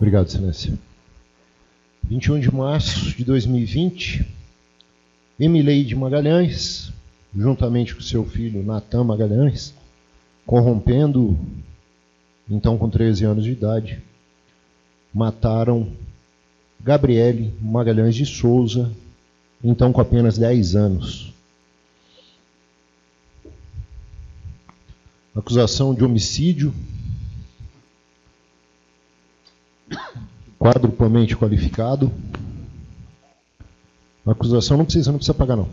Obrigado, Excelência. 21 de março de 2020, Emileide Magalhães, juntamente com seu filho Natan Magalhães, corrompendo, então com 13 anos de idade, mataram Gabriele Magalhães de Souza, então com apenas 10 anos. Acusação de homicídio, quadruplamente qualificado. A acusação não precisa pagar, não.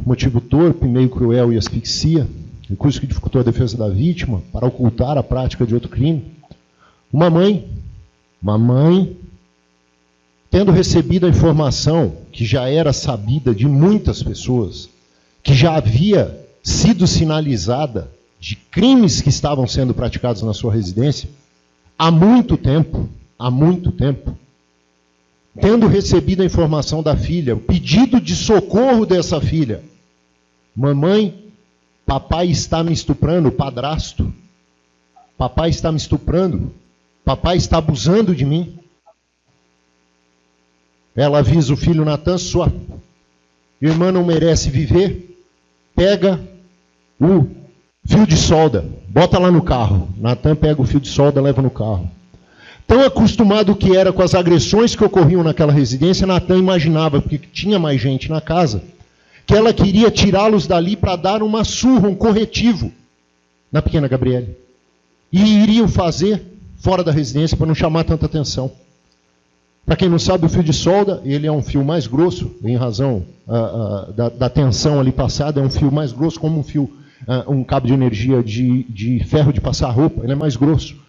Motivo torpe, meio cruel e asfixia, recurso que dificultou a defesa da vítima para ocultar a prática de outro crime. Uma mãe, tendo recebido a informação que já era sabida de muitas pessoas, que já havia sido sinalizada de crimes que estavam sendo praticados na sua residência, há muito tempo, tendo recebido a informação da filha, o pedido de socorro dessa filha, mamãe, papai está me estuprando, padrasto, papai está me estuprando, papai está abusando de mim. Ela avisa o filho Natan, sua irmã não merece viver, pega o fio de solda, bota lá no carro. Natan pega o fio de solda, leva no carro. Tão acostumado que era com as agressões que ocorriam naquela residência, Natan imaginava, porque tinha mais gente na casa, que ela queria tirá-los dali para dar uma surra, um corretivo na pequena Gabriele. E iriam fazer fora da residência para não chamar tanta atenção. Para quem não sabe, o fio de solda, ele é um fio mais grosso, em razão da tensão ali passada, é um fio mais grosso, como um fio, um cabo de energia de ferro de passar roupa, ele é mais grosso.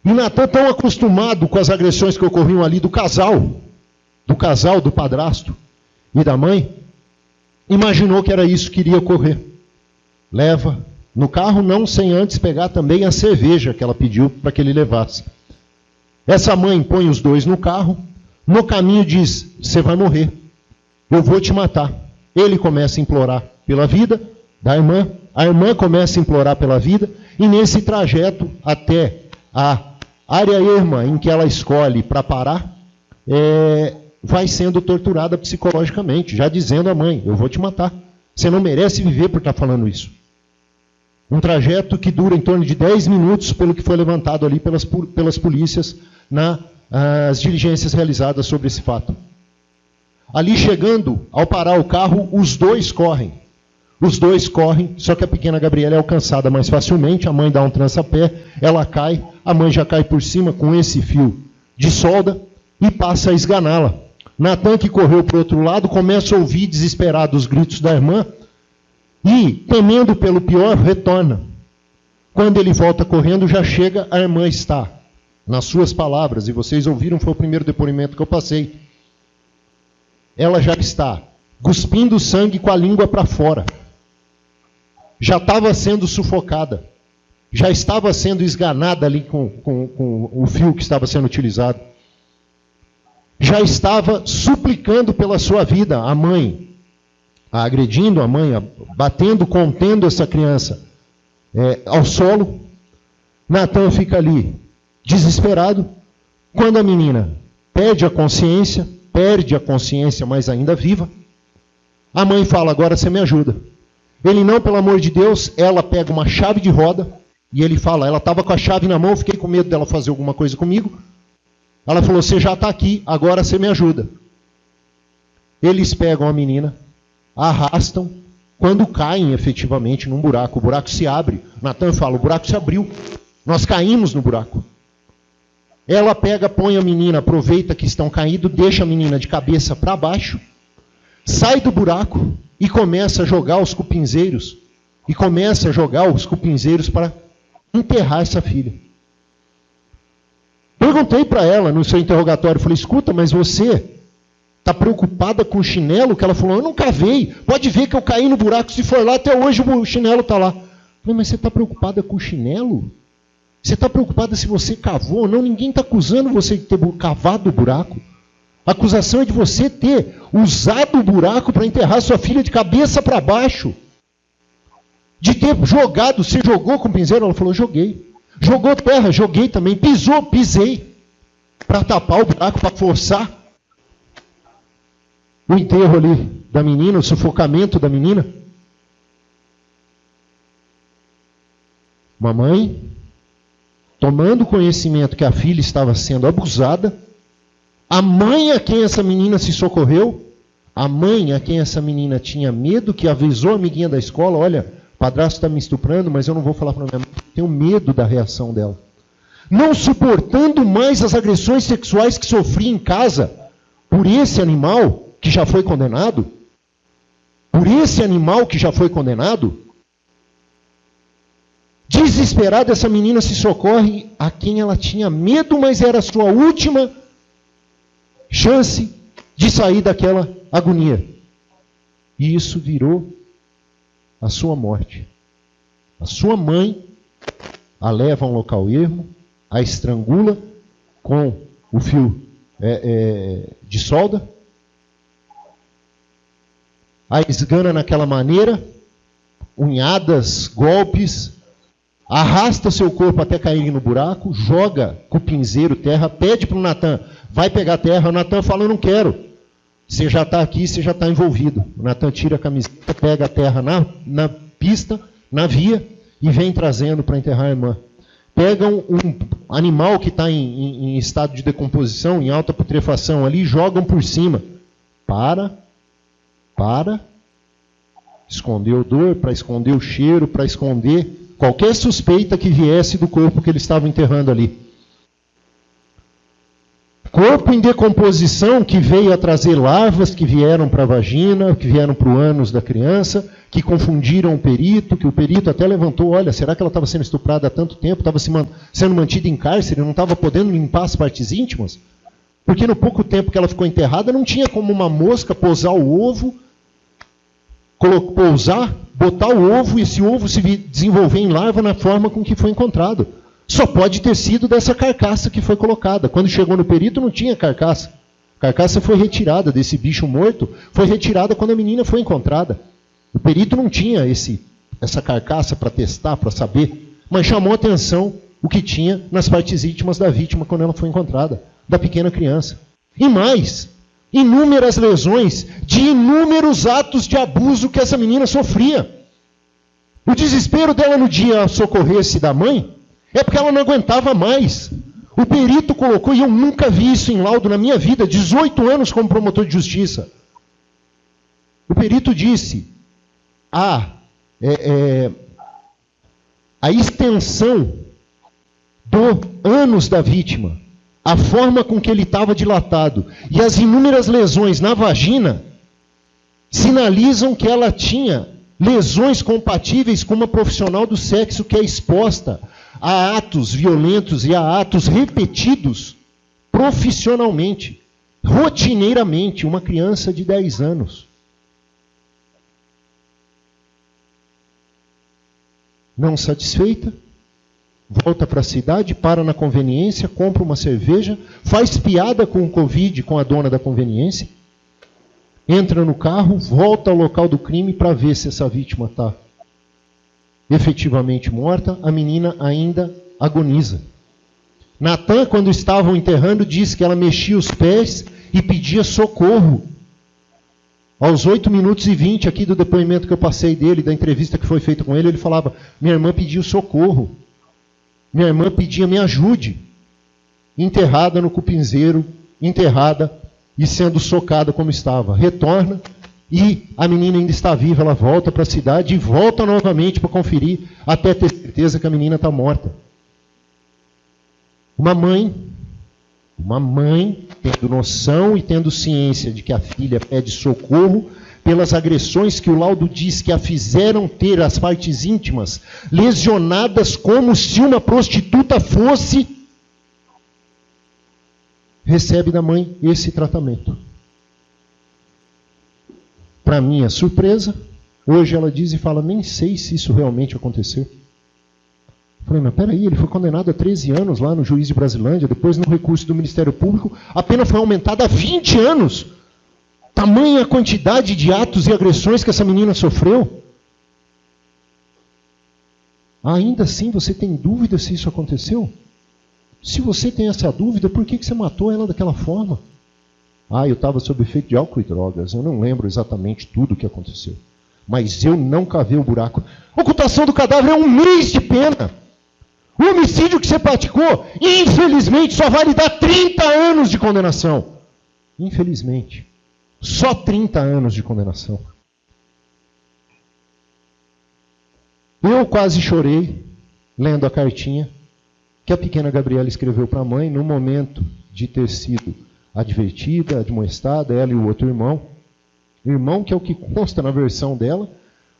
E Natan, tão acostumado com as agressões que ocorriam ali do casal, do padrasto e da mãe, imaginou que era isso que iria ocorrer. Leva no carro, não sem antes pegar também a cerveja que ela pediu para que ele levasse. Essa mãe põe os dois no carro, no caminho diz, você vai morrer, eu vou te matar. Ele começa a implorar pela vida da irmã, a irmã começa a implorar pela vida, e nesse trajeto até a área erma em que ela escolhe para parar, vai sendo torturada psicologicamente, já dizendo à mãe, eu vou te matar, você não merece viver por estar falando isso. Um trajeto que dura em torno de 10 minutos, pelo que foi levantado ali pelas polícias nas diligências realizadas sobre esse fato. Ali chegando, ao parar o carro, os dois correm, só que a pequena Gabriela é alcançada mais facilmente, a mãe dá um trança-pé, ela cai, a mãe já cai por cima com esse fio de solda e passa a esganá-la. Natan, que correu para o outro lado, começa a ouvir desesperado os gritos da irmã e, temendo pelo pior, retorna. Quando ele volta correndo, já chega, a irmã está, nas suas palavras, e vocês ouviram, foi o primeiro depoimento que eu passei, ela já está cuspindo sangue com a língua para fora. Já estava sendo sufocada. Já estava sendo esganada ali com o fio que estava sendo utilizado. Já estava suplicando pela sua vida, a mãe, agredindo a mãe, batendo, contendo essa criança ao solo. Natan fica ali desesperado, quando a menina perde a consciência, mas ainda viva, a mãe fala, agora você me ajuda. Ele, não, pelo amor de Deus, ela pega uma chave de roda, e ele fala, ela estava com a chave na mão, fiquei com medo dela fazer alguma coisa comigo. Ela falou, você já está aqui, agora você me ajuda. Eles pegam a menina, a arrastam, quando caem efetivamente num buraco, o buraco se abre. Natan fala, o buraco se abriu, nós caímos no buraco. Ela pega, põe a menina, aproveita que estão caindo, deixa a menina de cabeça para baixo, sai do buraco e começa a jogar os cupinzeiros, para enterrar essa filha. Perguntei para ela no seu interrogatório, falei, escuta, mas você está preocupada com o chinelo? Que ela falou, eu não cavei, pode ver que eu caí no buraco, se for lá, até hoje o chinelo está lá. Falei, mas você está preocupada com o chinelo? Você está preocupada se você cavou ou não? Ninguém está acusando você de ter cavado o buraco. A acusação é de você ter usado o buraco para enterrar sua filha de cabeça para baixo. De ter jogado, você jogou com o pinzeiro? Ela falou, joguei. Jogou terra, joguei também. Pisou, pisei. Para tapar o buraco, para forçar o enterro ali da menina, o sufocamento da menina. Mamãe, tomando conhecimento que a filha estava sendo abusada, a mãe a quem essa menina se socorreu, a mãe a quem essa menina tinha medo, que avisou a amiguinha da escola, olha, o padrasto está me estuprando, mas eu não vou falar para minha mãe, tenho medo da reação dela. Não suportando mais as agressões sexuais que sofria em casa, por esse animal que já foi condenado, desesperada, essa menina se socorre a quem ela tinha medo, mas era a sua última chance de sair daquela agonia. E isso virou a sua morte. A sua mãe a leva a um local ermo, a estrangula com o fio de solda, a esgana naquela maneira, unhadas, golpes, arrasta seu corpo até cair no buraco, joga com o pinzeiro terra, pede para o Natan, vai pegar terra. O Natan fala, eu não quero. Você já está aqui, você já está envolvido. O Natan tira a camiseta, pega a terra na pista, na via, e vem trazendo para enterrar a irmã. Pegam um animal que está em estado de decomposição, em alta putrefação ali, e jogam por cima. Para esconder o odor, para esconder o cheiro, para esconder qualquer suspeita que viesse do corpo que eles estavam enterrando ali. Corpo em decomposição que veio a trazer larvas que vieram para a vagina, que vieram para o ânus da criança, que confundiram o perito, que o perito até levantou, olha, será que ela estava sendo estuprada há tanto tempo, estava sendo mantida em cárcere, não estava podendo limpar as partes íntimas? Porque no pouco tempo que ela ficou enterrada, não tinha como uma mosca pousar o ovo, botar o ovo e esse ovo se desenvolver em larva na forma com que foi encontrado. Só pode ter sido dessa carcaça que foi colocada. Quando chegou no perito não tinha carcaça. A carcaça foi retirada desse bicho morto, foi retirada quando a menina foi encontrada. O perito não tinha essa carcaça para testar, para saber, mas chamou a atenção o que tinha nas partes íntimas da vítima quando ela foi encontrada, da pequena criança. E mais, inúmeras lesões de inúmeros atos de abuso que essa menina sofria. O desespero dela no dia socorrer-se da mãe é porque ela não aguentava mais. O perito colocou, e eu nunca vi isso em laudo na minha vida, 18 anos como promotor de justiça. O perito disse, a extensão do ânus da vítima, a forma com que ele estava dilatado e as inúmeras lesões na vagina sinalizam que ela tinha lesões compatíveis com uma profissional do sexo que é exposta a atos violentos e a atos repetidos profissionalmente, rotineiramente, uma criança de 10 anos. Não satisfeita, volta para a cidade, para na conveniência, compra uma cerveja, faz piada com o Covid, com a dona da conveniência, entra no carro, volta ao local do crime para ver se essa vítima está efetivamente morta. A menina ainda agoniza. Natan, quando estavam enterrando, disse que ela mexia os pés e pedia socorro. Aos 8 minutos e 20 aqui do depoimento que eu passei dele, da entrevista que foi feita com ele, ele falava, minha irmã pediu socorro. Minha irmã pedia, me ajude. Enterrada no cupinzeiro, enterrada e sendo socada como estava. Retorna e a menina ainda está viva, ela volta para a cidade e volta novamente para conferir, até ter certeza que a menina está morta. Uma mãe, tendo noção e tendo ciência de que a filha pede socorro pelas agressões que o laudo diz que a fizeram ter as partes íntimas lesionadas como se uma prostituta fosse, recebe da mãe esse tratamento. Para minha surpresa, hoje ela diz e fala, nem sei se isso realmente aconteceu. Eu falei, mas peraí, ele foi condenado a 13 anos lá no juiz de Brasilândia, depois no recurso do Ministério Público, a pena foi aumentada a 20 anos. Tamanha quantidade de atos e agressões que essa menina sofreu. Ainda assim você tem dúvida se isso aconteceu? Se você tem essa dúvida, por que você matou ela daquela forma? Eu estava sob efeito de álcool e drogas. Eu não lembro exatamente tudo o que aconteceu. Mas eu não cavei o buraco. Ocultação do cadáver é 1 mês de pena. O homicídio que você praticou, infelizmente, só vai lhe dar 30 anos de condenação. Infelizmente. Só 30 anos de condenação. Eu quase chorei lendo a cartinha que a pequena Gabriela escreveu para a mãe no momento de ter sido advertida, admoestada, ela e o outro irmão. O irmão, que é o que consta na versão dela,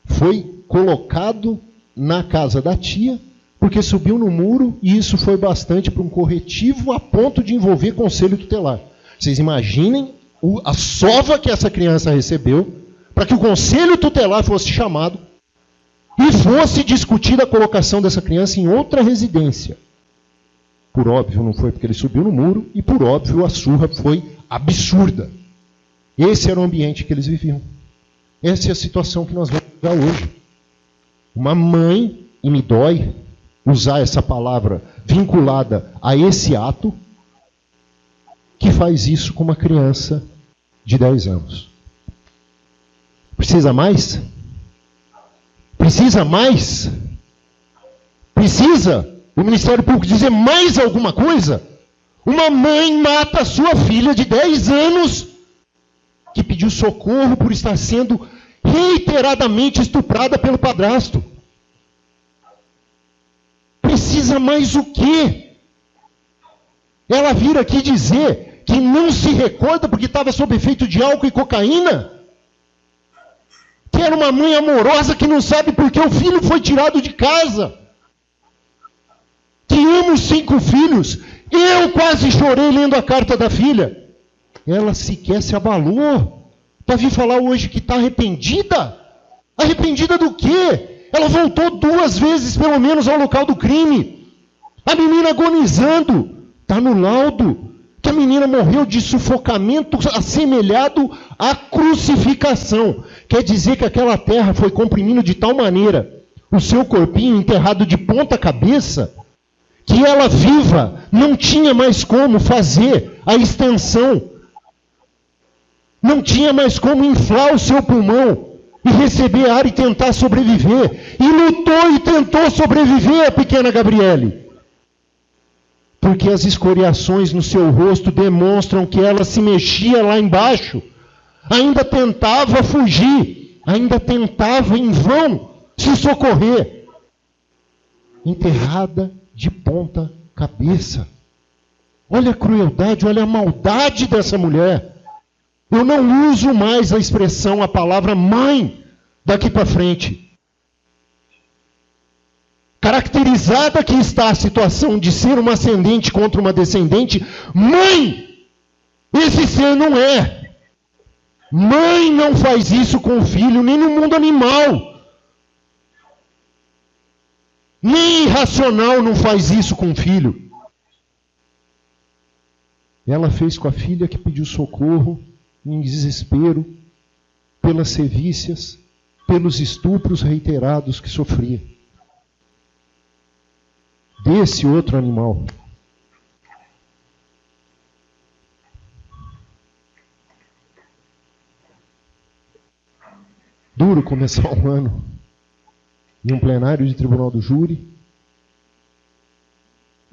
foi colocado na casa da tia, porque subiu no muro, e isso foi bastante para um corretivo a ponto de envolver conselho tutelar. Vocês imaginem a sova que essa criança recebeu para que o conselho tutelar fosse chamado e fosse discutida a colocação dessa criança em outra residência. Por óbvio, não foi porque ele subiu no muro, e por óbvio, a surra foi absurda. Esse era o ambiente que eles viviam. Essa é a situação que nós vamos viver hoje. Uma mãe, e me dói usar essa palavra vinculada a esse ato, que faz isso com uma criança de 10 anos. Precisa mais? Precisa mais? Precisa o Ministério Público dizer mais alguma coisa? Uma mãe mata a sua filha de 10 anos que pediu socorro por estar sendo reiteradamente estuprada pelo padrasto. Precisa mais o quê? Ela vir aqui dizer que não se recorda porque estava sob efeito de álcool e cocaína? Que era uma mãe amorosa que não sabe por que o filho foi tirado de casa? Que ama os 5 filhos? Eu quase chorei lendo a carta da filha. Ela sequer se abalou para vir falar hoje que está arrependida. Arrependida do quê? Ela voltou 2 vezes, pelo menos, ao local do crime. A menina agonizando. Está no laudo que a menina morreu de sufocamento assemelhado à crucificação. Quer dizer que aquela terra foi comprimindo de tal maneira o seu corpinho enterrado de ponta cabeça, que ela viva não tinha mais como fazer a extensão. Não tinha mais como inflar o seu pulmão e receber ar e tentar sobreviver. E lutou e tentou sobreviver a pequena Gabriele. Porque as escoriações no seu rosto demonstram que ela se mexia lá embaixo. Ainda tentava fugir. Ainda tentava em vão se socorrer. Enterrada de ponta cabeça. Olha a crueldade, olha a maldade dessa mulher. Eu não uso mais a expressão, a palavra mãe, daqui para frente. Caracterizada que está a situação de ser uma ascendente contra uma descendente, mãe, esse ser não é. Mãe não faz isso com o filho, nem no mundo animal. Nem irracional não faz isso com o filho. Ela fez com a filha que pediu socorro, em desespero, pelas sevícias, pelos estupros reiterados que sofria. Desse outro animal. Duro começar um ano em um plenário de tribunal do júri,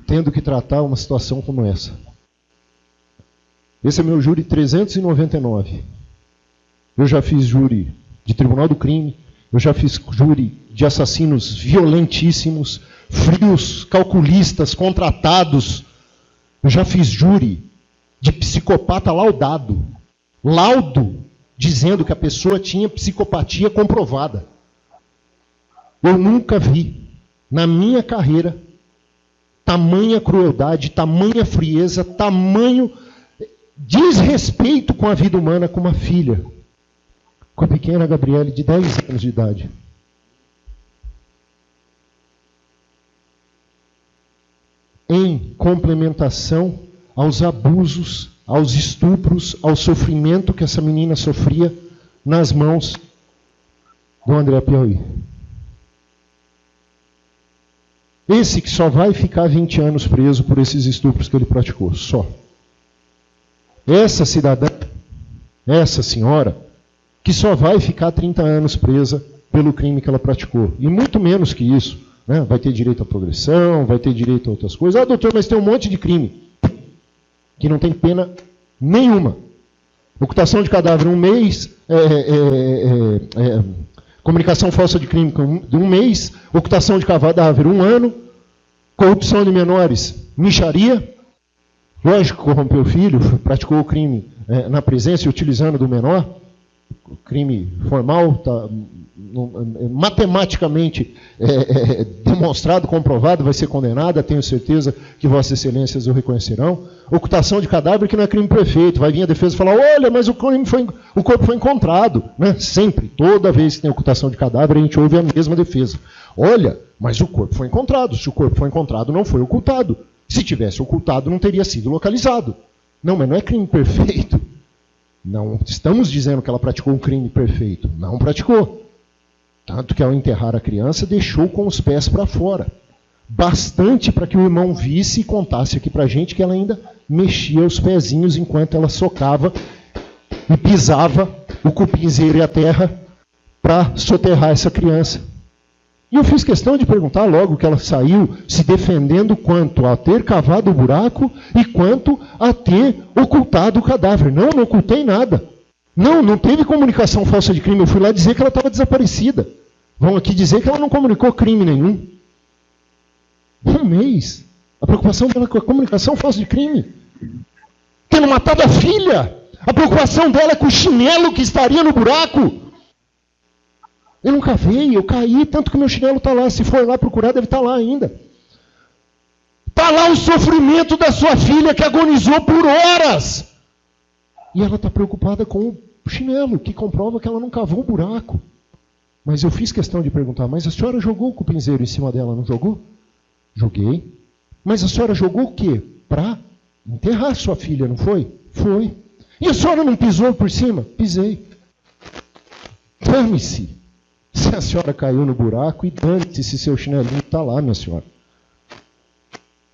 tendo que tratar uma situação como essa. Esse é meu júri 399. Eu já fiz júri de tribunal do crime, eu já fiz júri de assassinos violentíssimos, frios, calculistas, contratados. Eu já fiz júri de psicopata laudado. Laudo dizendo que a pessoa tinha psicopatia comprovada. Eu nunca vi, na minha carreira, tamanha crueldade, tamanha frieza, tamanho desrespeito com a vida humana com uma filha, com a pequena Gabriele de 10 anos de idade. Em complementação aos abusos, aos estupros, ao sofrimento que essa menina sofria nas mãos do André Piauí. Esse que só vai ficar 20 anos preso por esses estupros que ele praticou, só. Essa cidadã, essa senhora, que só vai ficar 30 anos presa pelo crime que ela praticou. E muito menos que isso. Né? Vai ter direito à progressão, vai ter direito a outras coisas. Ah, doutor, mas tem um monte de crime que não tem pena nenhuma. Ocultação de cadáver 1 mês, comunicação falsa de crime de 1 mês, ocultação de cadáver 1 ano, corrupção de menores, mixaria, lógico, corrompeu o filho, praticou o crime na presença e utilizando do menor, o crime formal, matematicamente demonstrado, comprovado, vai ser condenada, tenho certeza que vossas excelências o reconhecerão. Ocultação de cadáver que não é crime perfeito, vai vir a defesa e falar, olha, mas o corpo foi encontrado. Né? Sempre, toda vez que tem ocultação de cadáver, a gente ouve a mesma defesa. Olha, mas o corpo foi encontrado, se o corpo foi encontrado, não foi ocultado. Se tivesse ocultado, não teria sido localizado. Não, mas não é crime perfeito. Não estamos dizendo que ela praticou um crime perfeito. Não praticou. Tanto que ao enterrar a criança, deixou com os pés para fora. Bastante para que o irmão visse e contasse aqui para a gente que ela ainda mexia os pezinhos enquanto ela socava e pisava o cupinzeiro e a terra para soterrar essa criança. E eu fiz questão de perguntar logo que ela saiu se defendendo quanto a ter cavado o buraco e quanto a ter ocultado o cadáver. Não ocultei nada. Não teve comunicação falsa de crime. Eu fui lá dizer que ela estava desaparecida. Vão aqui dizer que ela não comunicou crime nenhum. 1 mês. A preocupação dela com a comunicação falsa de crime. Tendo matado a filha. A preocupação dela é com o chinelo que estaria no buraco. Eu não cavei, eu caí, tanto que meu chinelo está lá. Se for lá procurar, deve estar lá ainda. Está lá o sofrimento da sua filha que agonizou por horas. E ela está preocupada com o chinelo, que comprova que ela não cavou o buraco. Mas eu fiz questão de perguntar, mas a senhora jogou o cupinzeiro em cima dela, não jogou? Joguei. Mas a senhora jogou o quê? Para enterrar sua filha, não foi? Foi. E a senhora não pisou por cima? Pisei. Dane-se. Se a senhora caiu no buraco, e dane-se se seu chinelinho está lá, minha senhora.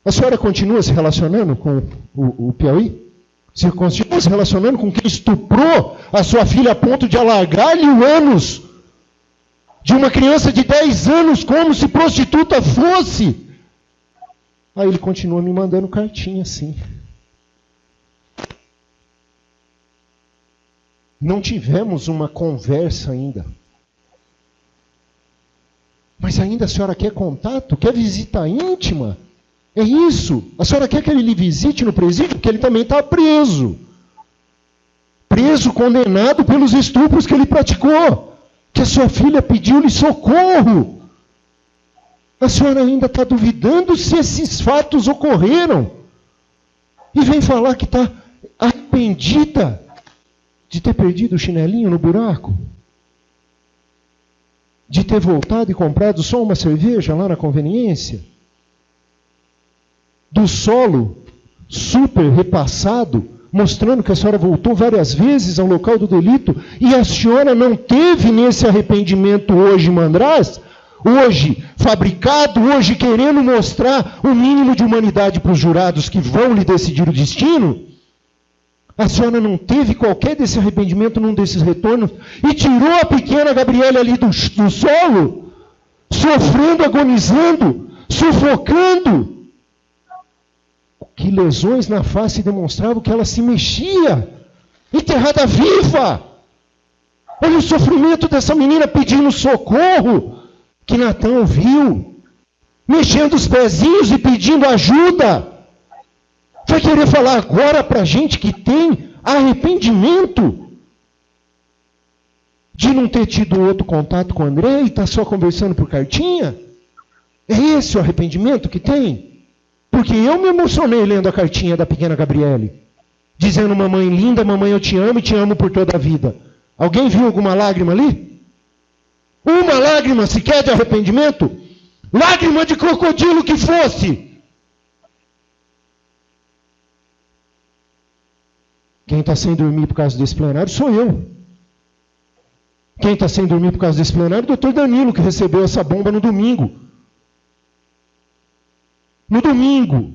A senhora continua se relacionando com o Piauí? Se continua se relacionando com quem estuprou a sua filha a ponto de alargar-lhe o ânus de uma criança de 10 anos como se prostituta fosse? Aí ele continua me mandando cartinha assim. Não tivemos uma conversa ainda. Mas ainda a senhora quer contato? Quer visita íntima? É isso. A senhora quer que ele lhe visite no presídio? Porque ele também está preso. Preso, condenado pelos estupros que ele praticou. Que a sua filha pediu-lhe socorro. A senhora ainda está duvidando se esses fatos ocorreram. E vem falar que está arrependida de ter perdido o chinelinho no buraco. De ter voltado e comprado só uma cerveja lá na conveniência? Do solo super repassado, mostrando que a senhora voltou várias vezes ao local do delito e a senhora não teve nesse arrependimento hoje mandraz, hoje fabricado, hoje querendo mostrar o mínimo de humanidade para os jurados que vão lhe decidir o destino? A senhora não teve qualquer desse arrependimento num desses retornos e tirou a pequena Gabriela ali do solo, sofrendo, agonizando, sufocando. Que lesões na face demonstravam que ela se mexia, enterrada viva. Olha o sofrimento dessa menina pedindo socorro, que Natan ouviu, mexendo os pezinhos e pedindo ajuda. Vai querer falar agora para a gente que tem arrependimento de não ter tido outro contato com o André e está só conversando por cartinha? É esse o arrependimento que tem? Porque eu me emocionei lendo a cartinha da pequena Gabriele, dizendo, mamãe linda, mamãe eu te amo e te amo por toda a vida. Alguém viu alguma lágrima ali? Uma lágrima sequer de arrependimento? Lágrima de crocodilo que fosse! Quem está sem dormir por causa desse plenário sou eu. Quem está sem dormir por causa desse plenário é o doutor Danilo, que recebeu essa bomba no domingo. No domingo,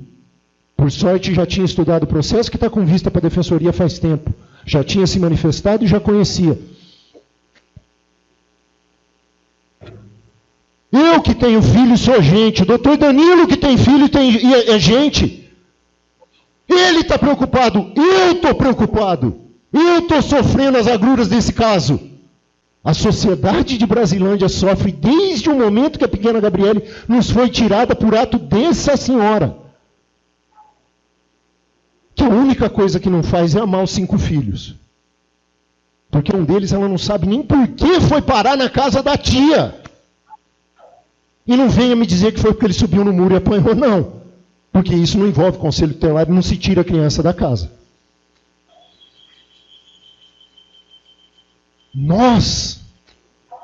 por sorte, já tinha estudado o processo, que está com vista para a defensoria faz tempo. Já tinha se manifestado e já conhecia. Eu que tenho filho sou gente. O doutor Danilo que tem filho é gente. Ele está preocupado. Eu estou preocupado. Eu estou sofrendo as agruras desse caso. A sociedade de Brasilândia sofre desde o momento que a pequena Gabriele nos foi tirada por ato dessa senhora. Que a única coisa que não faz é amar os 5 filhos. Porque um deles ela não sabe nem por que foi parar na casa da tia. E não venha me dizer que foi porque ele subiu no muro e apanhou, não. Porque isso não envolve conselho tutelar e não se tira a criança da casa. Nós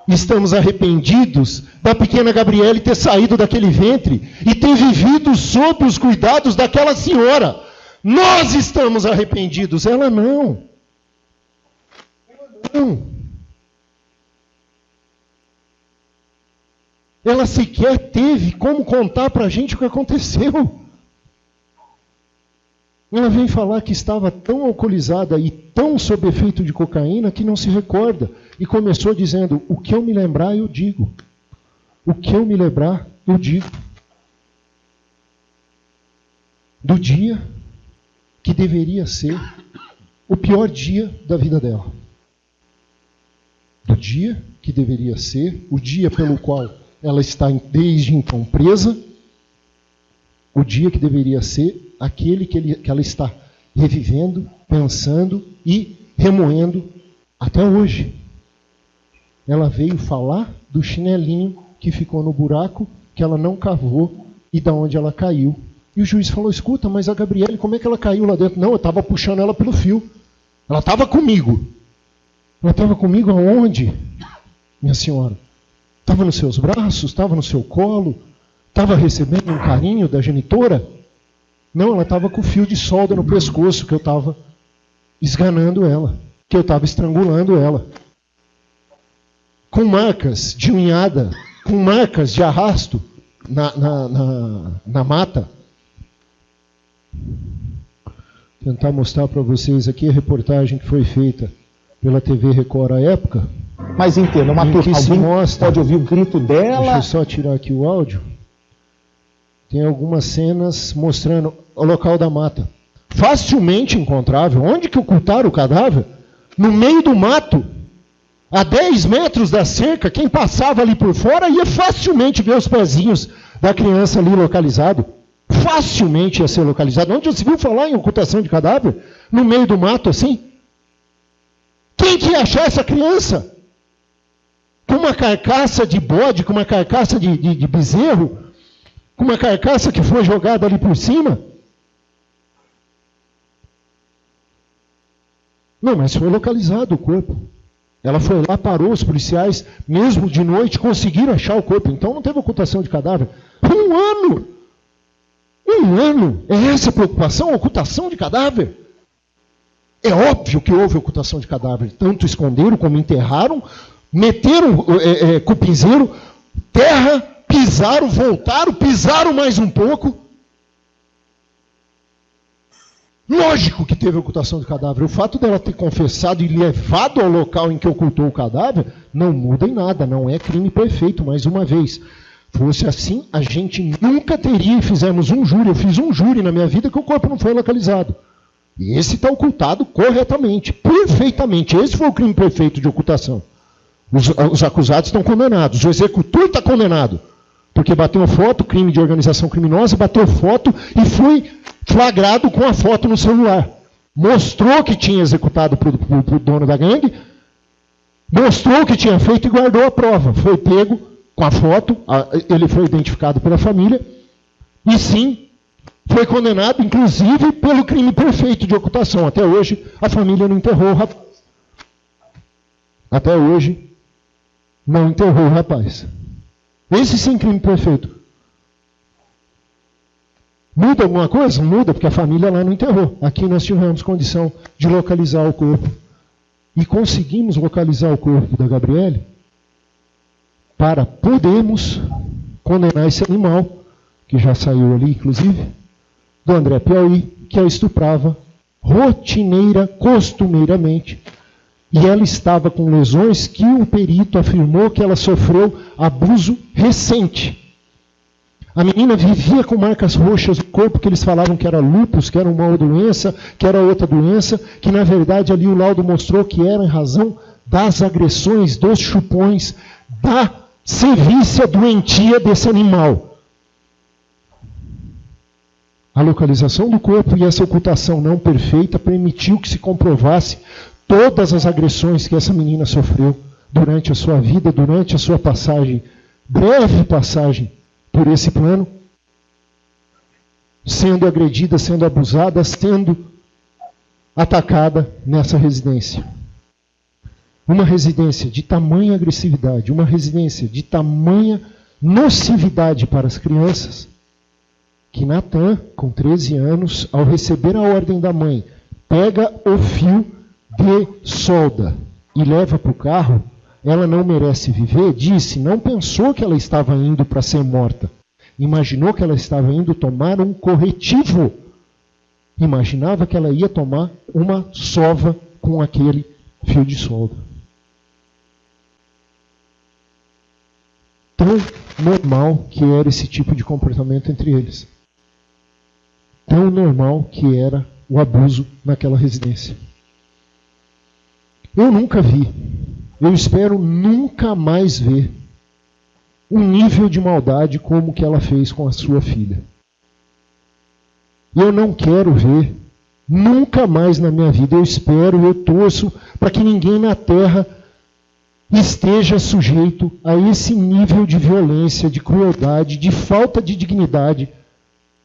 estamos arrependidos da pequena Gabriele ter saído daquele ventre e ter vivido sob os cuidados daquela senhora. Nós estamos arrependidos, ela não. Ela não. Ela sequer teve como contar para a gente o que aconteceu. Ela vem falar que estava tão alcoolizada e tão sob efeito de cocaína que não se recorda. E começou dizendo, o que eu me lembrar, eu digo. O que eu me lembrar, eu digo. Do dia que deveria ser o pior dia da vida dela. Do dia que deveria ser o dia pelo qual ela está desde então presa, o dia que deveria ser aquele que ela está revivendo, pensando e remoendo até hoje. Ela veio falar do chinelinho que ficou no buraco, que ela não cavou e da onde ela caiu. E o juiz falou, escuta, mas a Gabriele, como é que ela caiu lá dentro? Não, eu estava puxando ela pelo fio. Ela estava comigo. Ela estava comigo aonde, minha senhora? Estava nos seus braços? Estava no seu colo? Estava recebendo um carinho da genitora? Não, ela estava com o fio de solda no pescoço, que eu estava esganando ela, que eu estava estrangulando ela. Com marcas de unhada, com marcas de arrasto na mata. Vou tentar mostrar para vocês aqui a reportagem que foi feita pela TV Record à época. Mas entenda, alguém pode ouvir o grito dela. Deixa eu só tirar aqui o áudio. Tem algumas cenas mostrando o local da mata. Facilmente encontrável. Onde que ocultaram o cadáver? No meio do mato. A 10 metros da cerca, quem passava ali por fora ia facilmente ver os pezinhos da criança ali localizado. Facilmente ia ser localizado. Onde você viu falar em ocultação de cadáver? No meio do mato, assim? Quem que ia achar essa criança? Com uma carcaça de bode, com uma carcaça de bezerro, com uma carcaça que foi jogada ali por cima? Não, mas foi localizado o corpo. Ela foi lá, parou, os policiais, mesmo de noite, conseguiram achar o corpo. Então não teve ocultação de cadáver. 1 ano! 1 ano! É essa a preocupação? Ocultação de cadáver? É óbvio que houve ocultação de cadáver. Tanto esconderam como enterraram, meteram cupinzeiro, terra, pisaram, voltaram, pisaram mais um pouco. Lógico que teve ocultação de cadáver. O fato dela ter confessado e levado ao local em que ocultou o cadáver não muda em nada, não é crime perfeito, mais uma vez. Fosse assim, a gente nunca teria, e fizemos um júri, eu fiz um júri na minha vida que o corpo não foi localizado. E esse está ocultado corretamente, perfeitamente. Esse foi o crime perfeito de ocultação. Os acusados estão condenados, o executor está condenado. Porque bateu foto, crime de organização criminosa, bateu foto e foi flagrado com a foto no celular. Mostrou que tinha executado para o dono da gangue, mostrou que tinha feito e guardou a prova. Foi pego com a foto, ele foi identificado pela família, e sim, foi condenado, inclusive, pelo crime perfeito de ocultação. Até hoje, a família não enterrou o rapaz. Até hoje, não enterrou o rapaz. Esse sim, crime perfeito. Muda alguma coisa? Muda, porque a família lá não enterrou. Aqui nós tivemos condição de localizar o corpo. E conseguimos localizar o corpo da Gabriele para podermos condenar esse animal que já saiu ali, inclusive, do André Piauí, que a estuprava costumeiramente, e ela estava com lesões que o perito afirmou que ela sofreu abuso recente. A menina vivia com marcas roxas no corpo, que eles falavam que era lúpus, que era uma doença, que era outra doença, que na verdade ali o laudo mostrou que era em razão das agressões, dos chupões, da sevícia doentia desse animal. A localização do corpo e essa ocultação não perfeita permitiu que se comprovasse todas as agressões que essa menina sofreu durante a sua vida, durante a sua passagem, breve passagem por esse plano, sendo agredida, sendo abusada, sendo atacada nessa residência. Uma residência de tamanha agressividade, uma residência de tamanha nocividade para as crianças, que Natan, com 13 anos, ao receber a ordem da mãe, pega o fio de solda e leva para o carro. Ela não merece viver, disse, não pensou que ela estava indo para ser morta. Imaginou que ela estava indo tomar um corretivo. Imaginava que ela ia tomar uma sova com aquele fio de solda. Tão normal que era esse tipo de comportamento entre eles. Tão normal que era o abuso naquela residência. Eu nunca vi, eu espero nunca mais ver um nível de maldade como que ela fez com a sua filha. Eu não quero ver, nunca mais na minha vida, eu espero, eu torço para que ninguém na terra esteja sujeito a esse nível de violência, de crueldade, de falta de dignidade,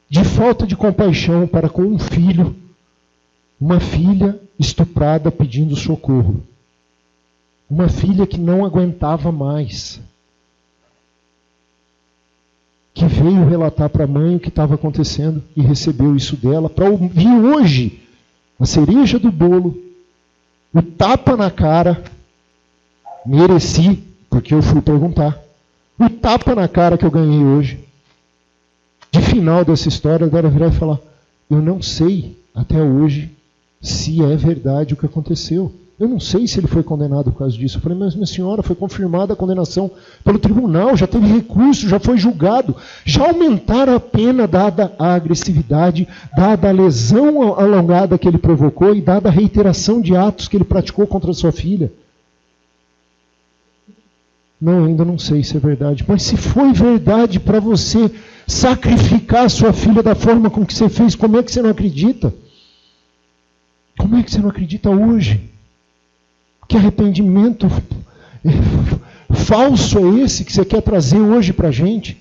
de falta de compaixão para com um filho, uma filha estuprada pedindo socorro. Uma filha que não aguentava mais. Que veio relatar para a mãe o que estava acontecendo e recebeu isso dela para ouvir hoje a cereja do bolo, o tapa na cara, mereci, porque eu fui perguntar, o tapa na cara que eu ganhei hoje. De final dessa história, dela virar e falar, eu não sei até hoje se é verdade o que aconteceu. Eu não sei se ele foi condenado por causa disso. Eu falei, mas minha senhora, foi confirmada a condenação pelo tribunal, já teve recurso, já foi julgado. Já aumentaram a pena dada a agressividade, dada a lesão alongada que ele provocou e dada a reiteração de atos que ele praticou contra a sua filha. Não, ainda não sei se é verdade. Mas se foi verdade para você sacrificar a sua filha da forma com que você fez, como é que você não acredita? Como é que você não acredita hoje? Que arrependimento falso é esse que você quer trazer hoje para a gente?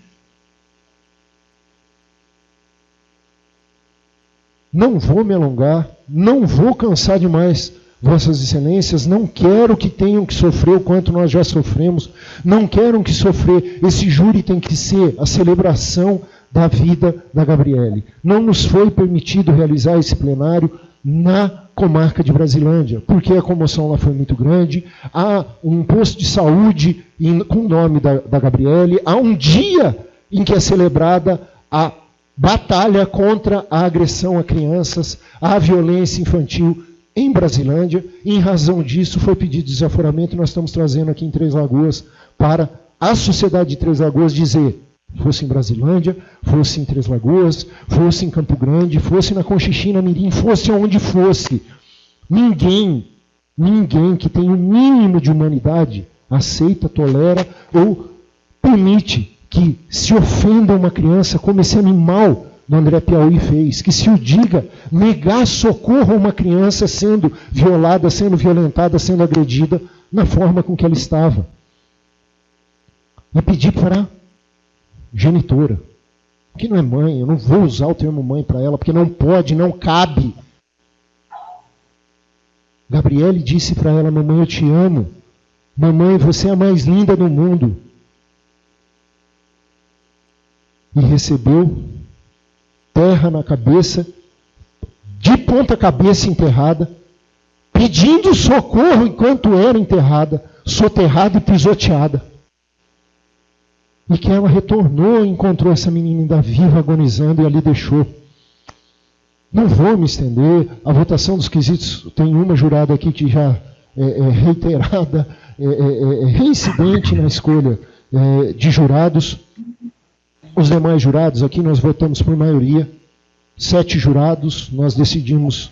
Não vou me alongar, não vou cansar demais Vossas Excelências, não quero que tenham que sofrer o quanto nós já sofremos, não quero que sofrer, esse júri tem que ser a celebração da vida da Gabriele. Não nos foi permitido realizar esse plenário na comarca de Brasilândia, porque a comoção lá foi muito grande, há um posto de saúde com o nome da Gabriele, há um dia em que é celebrada a batalha contra a agressão a crianças, a violência infantil em Brasilândia, e em razão disso foi pedido desaforamento, e nós estamos trazendo aqui em Três Lagoas para a sociedade de Três Lagoas dizer, fosse em Brasilândia, fosse em Três Lagoas, fosse em Campo Grande, fosse na Conchichina Mirim, fosse aonde fosse, ninguém que tem o mínimo de humanidade aceita, tolera ou permite que se ofenda uma criança como esse animal do André Piauí fez, que se o diga, negar socorro a uma criança sendo violada, sendo violentada, sendo agredida, na forma com que ela estava. E pedir para a genitora, que não é mãe, eu não vou usar o termo mãe para ela, porque não pode, não cabe. Gabriele disse para ela, mamãe, eu te amo. Mamãe, você é a mais linda do mundo. E recebeu terra na cabeça, de ponta cabeça enterrada, pedindo socorro enquanto era enterrada, soterrada e pisoteada. e que ela retornou e encontrou essa menina ainda viva, agonizando, e ali deixou. Não vou me estender, a votação dos quesitos, tem uma jurada aqui que já é reiterada, reincidente na escolha de jurados. Os demais jurados, aqui nós votamos por maioria, 7 jurados, nós decidimos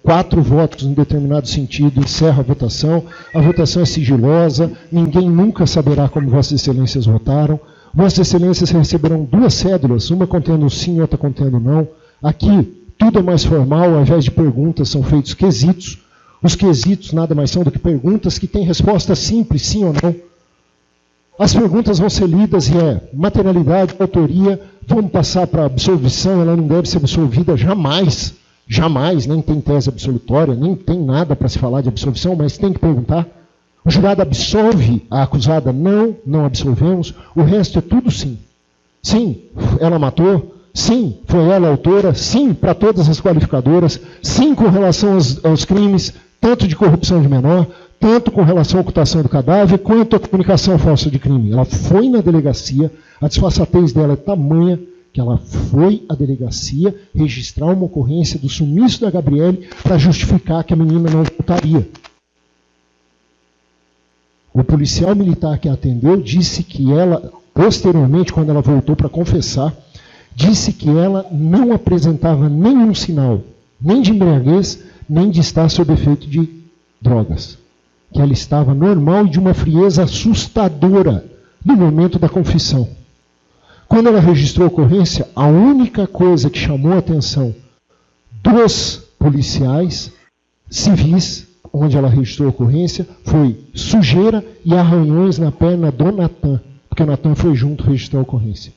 4 votos em determinado sentido, encerra a votação é sigilosa, ninguém nunca saberá como Vossas Excelências votaram. Vossas Excelências receberão 2 cédulas, uma contendo sim e outra contendo não. Aqui, tudo é mais formal, ao invés de perguntas, são feitos quesitos. Os quesitos nada mais são do que perguntas que têm resposta simples, sim ou não. As perguntas vão ser lidas e materialidade, autoria, vamos passar para absolvição, ela não deve ser absolvida jamais. Jamais, nem tem tese absolutória, nem tem nada para se falar de absolvição, mas tem que perguntar. O jurado absolve a acusada? Não, não absolvemos. O resto é tudo sim. Sim, ela matou. Sim, foi ela a autora. Sim, para todas as qualificadoras. Sim, com relação aos crimes, tanto de corrupção de menor, tanto com relação à ocultação do cadáver, quanto à comunicação falsa de crime. Ela foi na delegacia, a disfarçatez dela é tamanha, que ela foi à delegacia registrar uma ocorrência do sumiço da Gabriele para justificar que a menina não voltaria. O policial militar que a atendeu disse que ela, posteriormente, quando ela voltou para confessar, disse que ela não apresentava nenhum sinal, nem de embriaguez, nem de estar sob efeito de drogas. Que ela estava normal e de uma frieza assustadora no momento da confissão. Quando ela registrou a ocorrência, a única coisa que chamou a atenção dos policiais civis, onde ela registrou a ocorrência, foi sujeira e arranhões na perna do Natan, porque o Natan foi junto registrar a ocorrência.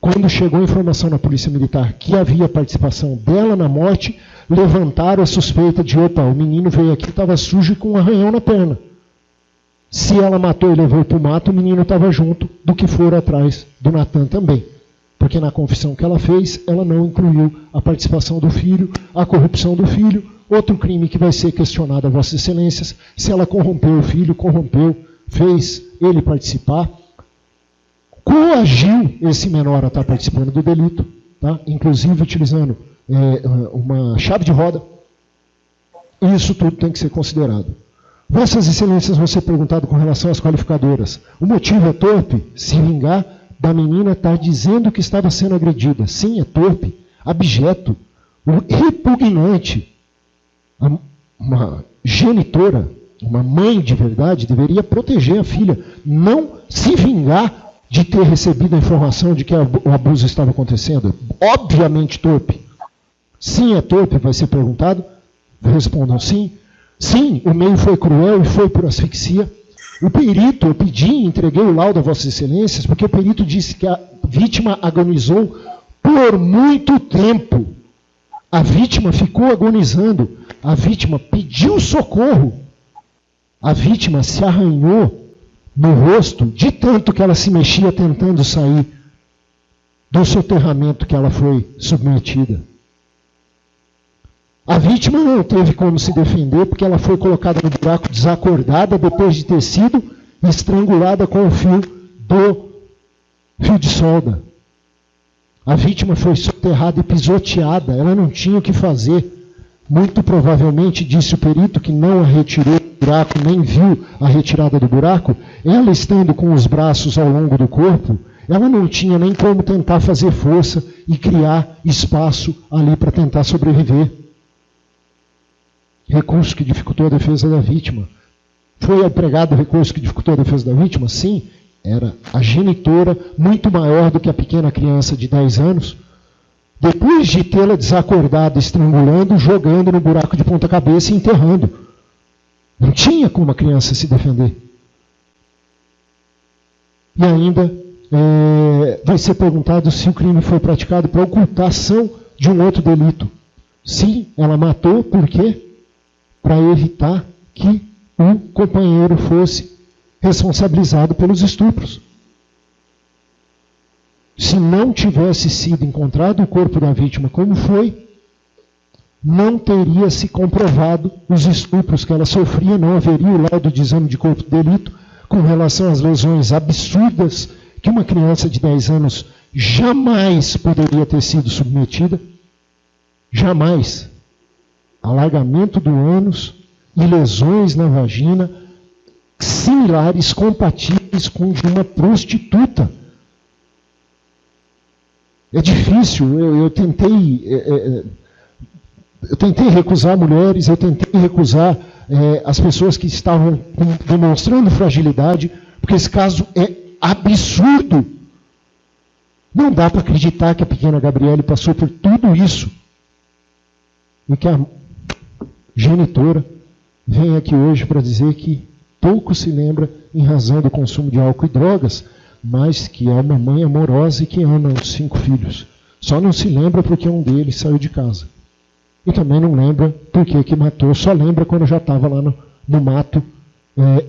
Quando chegou a informação na Polícia Militar que havia participação dela na morte, levantaram a suspeita de, opa, o menino veio aqui e estava sujo e com um arranhão na perna. Se ela matou e levou para o mato, o menino estava junto do que foram atrás do Natan também. Porque na confissão que ela fez, ela não incluiu a participação do filho, a corrupção do filho, outro crime que vai ser questionado a Vossas Excelências, se ela corrompeu o filho, fez ele participar, coagiu esse menor a estar participando do delito, tá? Inclusive utilizando uma chave de roda. Isso tudo tem que ser considerado. Vossas Excelências vão ser perguntadas com relação às qualificadoras. O motivo é torpe? Se vingar da menina estar dizendo que estava sendo agredida. Sim, é torpe, abjeto, repugnante. Uma genitora, uma mãe de verdade, deveria proteger a filha, não se vingar de ter recebido a informação de que o abuso estava acontecendo. Obviamente torpe. Sim, é torpe, vai ser perguntado. Respondam sim. Sim, o meio foi cruel e foi por asfixia. O perito, eu pedi e entreguei o laudo a Vossas Excelências, porque o perito disse que a vítima agonizou por muito tempo. A vítima ficou agonizando. A vítima pediu socorro. A vítima se arranhou no rosto de tanto que ela se mexia tentando sair do soterramento que ela foi submetida. A vítima não teve como se defender porque ela foi colocada no buraco desacordada depois de ter sido estrangulada com o fio de solda. A vítima foi soterrada e pisoteada, ela não tinha o que fazer. Muito provavelmente, disse o perito, que não a retirou do buraco, nem viu a retirada do buraco, ela estando com os braços ao longo do corpo, ela não tinha nem como tentar fazer força e criar espaço ali para tentar sobreviver. Recurso que dificultou a defesa da vítima. Foi empregado o recurso que dificultou a defesa da vítima? Sim, era a genitora, muito maior do que a pequena criança de 10 anos, depois de tê-la desacordada, estrangulando, jogando no buraco de ponta cabeça e enterrando. Não tinha como a criança se defender. E ainda vai ser perguntado se o crime foi praticado para ocultação de um outro delito. Sim, ela matou, por quê? Para evitar que o companheiro fosse responsabilizado pelos estupros. Se não tivesse sido encontrado o corpo da vítima como foi, não teria se comprovado os estupros que ela sofria, não haveria o laudo de exame de corpo de delito com relação às lesões absurdas que uma criança de 10 anos jamais poderia ter sido submetida. Jamais. Alargamento do ânus e lesões na vagina similares, compatíveis com de uma prostituta. É difícil, eu tentei recusar mulheres, eu tentei recusar as pessoas que estavam demonstrando fragilidade, porque esse caso é absurdo. Não dá para acreditar que a pequena Gabriele passou por tudo isso e que a genitora vem aqui hoje para dizer que pouco se lembra em razão do consumo de álcool e drogas, mas que é uma mãe amorosa e que ama os 5 filhos. Só não se lembra porque um deles saiu de casa. E também não lembra porque que matou, só lembra quando já estava lá no mato,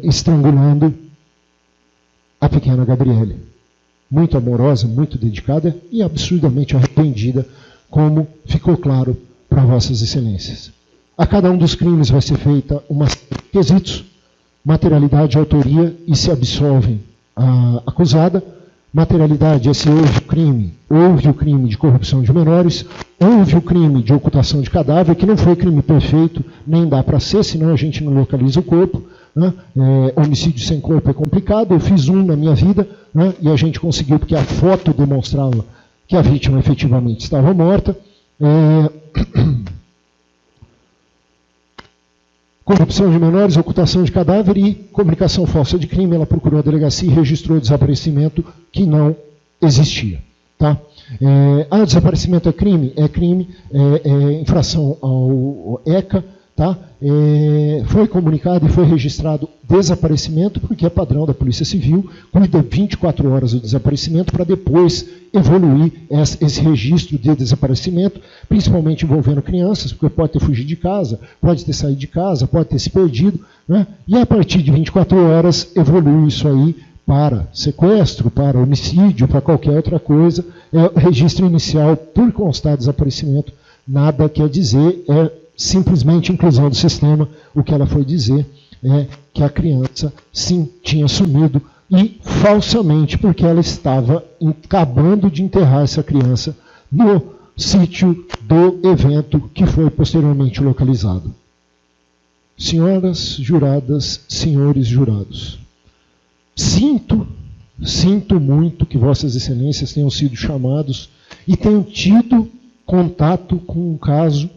estrangulando a pequena Gabriele. Muito amorosa, muito dedicada e absurdamente arrependida, como ficou claro para vossas excelências. A cada um dos crimes vai ser feita uma série de quesitos, materialidade, autoria, e se absolvem a acusada. Materialidade é se houve o crime de corrupção de menores, houve o crime de ocultação de cadáver, que não foi crime perfeito, nem dá para ser, senão a gente não localiza o corpo. Né? Homicídio sem corpo é complicado, eu fiz um na minha vida, né? E a gente conseguiu, porque a foto demonstrava que a vítima efetivamente estava morta. Corrupção de menores, ocultação de cadáver e comunicação falsa de crime. Ela procurou a delegacia e registrou o desaparecimento que não existia. Tá? Desaparecimento é crime? É crime, infração ao ECA. Tá? Foi comunicado e foi registrado desaparecimento, porque é padrão da Polícia Civil, cuida 24 horas do desaparecimento para depois evoluir esse registro de desaparecimento, principalmente envolvendo crianças, porque pode ter fugido de casa, pode ter saído de casa, pode ter se perdido, né? E a partir de 24 horas evolui isso aí para sequestro, para homicídio, para qualquer outra coisa. O registro inicial, por constar desaparecimento, nada quer dizer, simplesmente inclusão do sistema. O que ela foi dizer é que a criança, sim, tinha sumido, e falsamente, porque ela estava acabando de enterrar essa criança no sítio do evento que foi posteriormente localizado. Senhoras juradas, senhores jurados, sinto muito que vossas excelências tenham sido chamados e tenham tido contato com um caso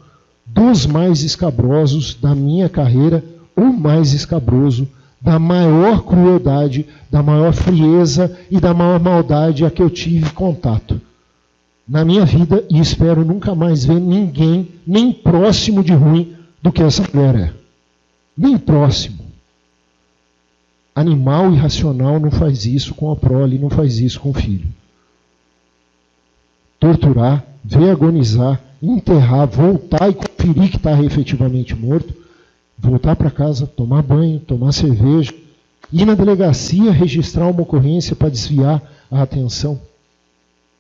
dos mais escabrosos da minha carreira, o mais escabroso, da maior crueldade, da maior frieza e da maior maldade a que eu tive contato na minha vida, e espero nunca mais ver ninguém nem próximo de ruim do que essa mulher é. Nem próximo. Animal irracional não faz isso com a prole, não faz isso com o filho. Torturar, ver agonizar, enterrar, voltar e conferir que está efetivamente morto, voltar para casa, tomar banho, tomar cerveja, ir na delegacia registrar uma ocorrência para desviar a atenção.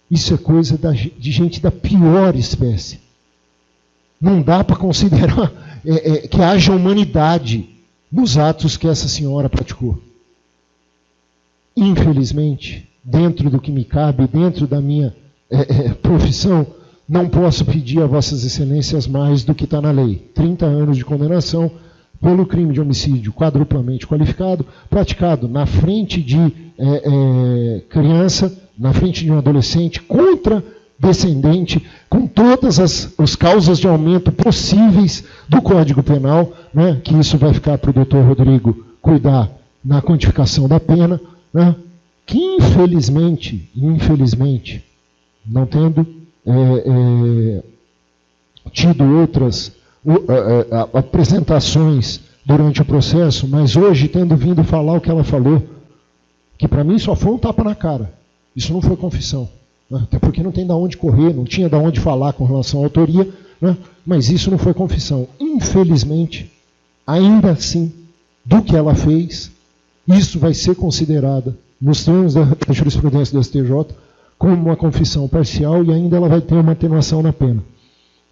Isso é coisa de gente da pior espécie. Não dá para considerar que haja humanidade nos atos que essa senhora praticou. Infelizmente, dentro do que me cabe, dentro da minha profissão, não posso pedir a vossas excelências mais do que está na lei. 30 anos de condenação pelo crime de homicídio quadruplamente qualificado, praticado na frente de criança, na frente de um adolescente, contra descendente, com todas as causas de aumento possíveis do Código Penal, né, que isso vai ficar para o doutor Rodrigo cuidar na quantificação da pena, né, que infelizmente, não tendo tido outras apresentações durante o processo, mas hoje tendo vindo falar o que ela falou, que para mim só foi um tapa na cara. Isso não foi confissão, né? Até porque não tem de onde correr, não tinha de onde falar com relação à autoria, né? Mas isso não foi confissão. Infelizmente, ainda assim, do que ela fez, isso vai ser considerado, nos termos da jurisprudência do STJ, como uma confissão parcial, e ainda ela vai ter uma atenuação na pena.